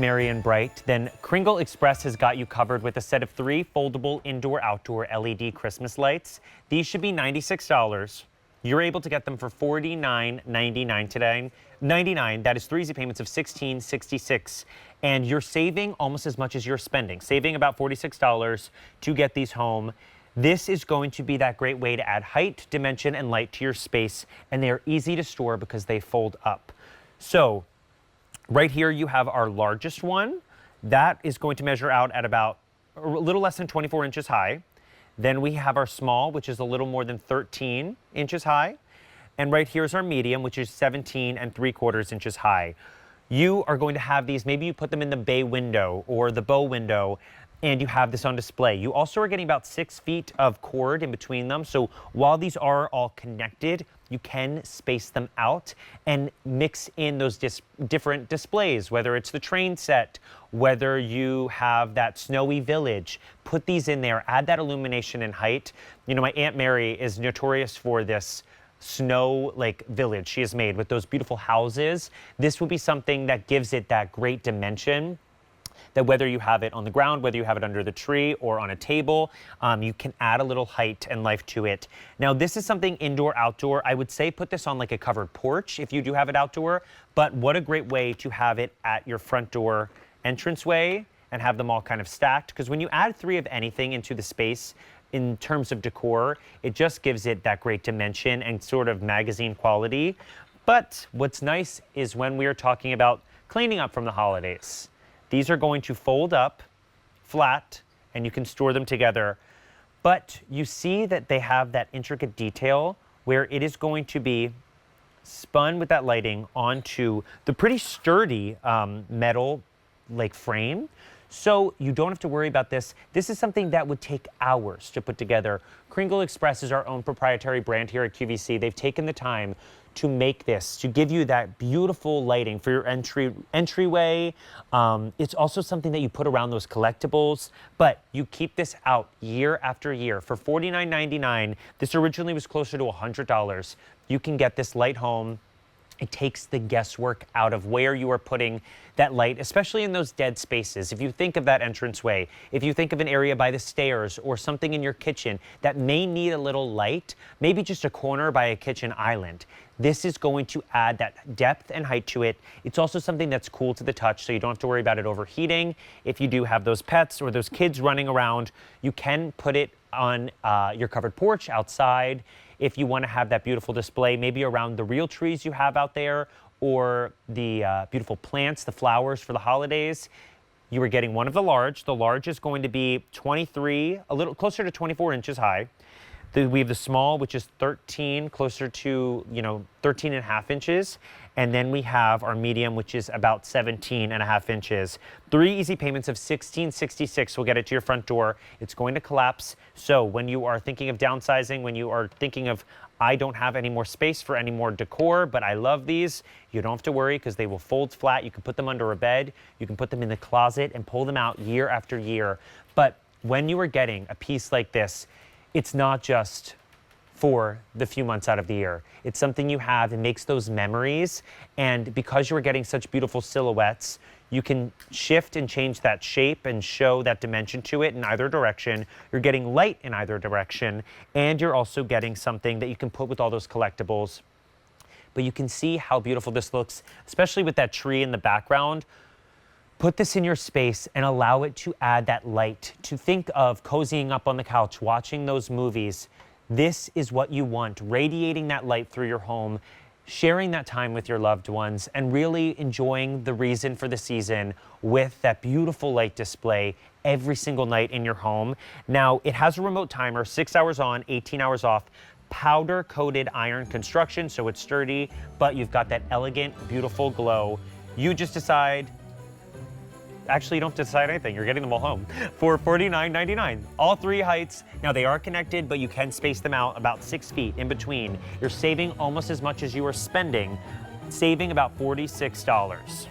merry and bright, then Kringle Express has got you covered with a set of 3 foldable indoor-outdoor LED Christmas lights. These should be $96. You're able to get them for $49.99 today. That is 3 easy payments of $16.66. And you're saving almost as much as you're spending, saving about $46 to get these home. This is going to be that great way to add height, dimension, and light to your space, and they are easy to store because they fold up. So right here you have our largest one. That is going to measure out at about a little less than 24 inches high. Then we have our small, which is a little more than 13 inches high. And right here is our medium, which is 17.75 inches high. You are going to have these, maybe you put them in the bay window or the bow window, and you have this on display. You also are getting about 6 feet of cord in between them. So while these are all connected, you can space them out and mix in those different displays, whether it's the train set, whether you have that snowy village. Put these in there, add that illumination and height. You know, my Aunt Mary is notorious for this snow like village she has made with those beautiful houses. This will be something that gives it that great dimension, that whether you have it on the ground, whether you have it under the tree or on a table, you can add a little height and life to it. Now, this is something indoor, outdoor. I would say put this on like a covered porch if you do have it outdoor, but what a great way to have it at your front door entranceway and have them all kind of stacked. Because when you add 3 of anything into the space, in terms of decor, it just gives it that great dimension and sort of magazine quality. But what's nice is when we are talking about cleaning up from the holidays, these are going to fold up flat and you can store them together. But you see that they have that intricate detail where it is going to be spun with that lighting onto the pretty sturdy metal like frame. So you don't have to worry about this. This is something that would take hours to put together. Kringle Express is our own proprietary brand here at QVC. They've taken the time to make this, to give you that beautiful lighting for your entryway. It's also something that you put around those collectibles, but you keep this out year after year. For $49.99, this originally was closer to $100. You can get this light home. It takes the guesswork out of where you are putting that light, especially in those dead spaces. If you think of that entranceway, if you think of an area by the stairs or something in your kitchen that may need a little light, maybe just a corner by a kitchen island, this is going to add that depth and height to it. It's also something that's cool to the touch, so you don't have to worry about it overheating. If you do have those pets or those kids running around, you can put it on your covered porch outside. If you want to have that beautiful display, maybe around the real trees you have out there or the beautiful plants, the flowers for the holidays, you are getting one of the large. The large is going to be 23, a little closer to 24 inches high. We have the small, which is 13, closer to, 13.5 inches. And then we have our medium, which is about 17.5 inches. 3 easy payments of $16.66 will get it to your front door. It's going to collapse. So when you are thinking of downsizing, when you are thinking of, I don't have any more space for any more decor, but I love these, you don't have to worry because they will fold flat. You can put them under a bed. You can put them in the closet and pull them out year after year. But when you are getting a piece like this, it's not just for the few months out of the year. It's something you have, it makes those memories. And because you're getting such beautiful silhouettes, you can shift and change that shape and show that dimension to it in either direction. You're getting light in either direction, and you're also getting something that you can put with all those collectibles. But you can see how beautiful this looks, especially with that tree in the background. Put this in your space and allow it to add that light, to think of cozying up on the couch, watching those movies. This is what you want, radiating that light through your home, sharing that time with your loved ones, and really enjoying the reason for the season with that beautiful light display every single night in your home. Now, it has a remote timer, 6 hours on, 18 hours off, powder-coated iron construction, so it's sturdy, but you've got that elegant, beautiful glow. You just decide. Actually, you don't have to decide anything. You're getting them all home for $49.99. All 3 heights. Now, they are connected, but you can space them out about 6 feet in between. You're saving almost as much as you are spending, saving about $46.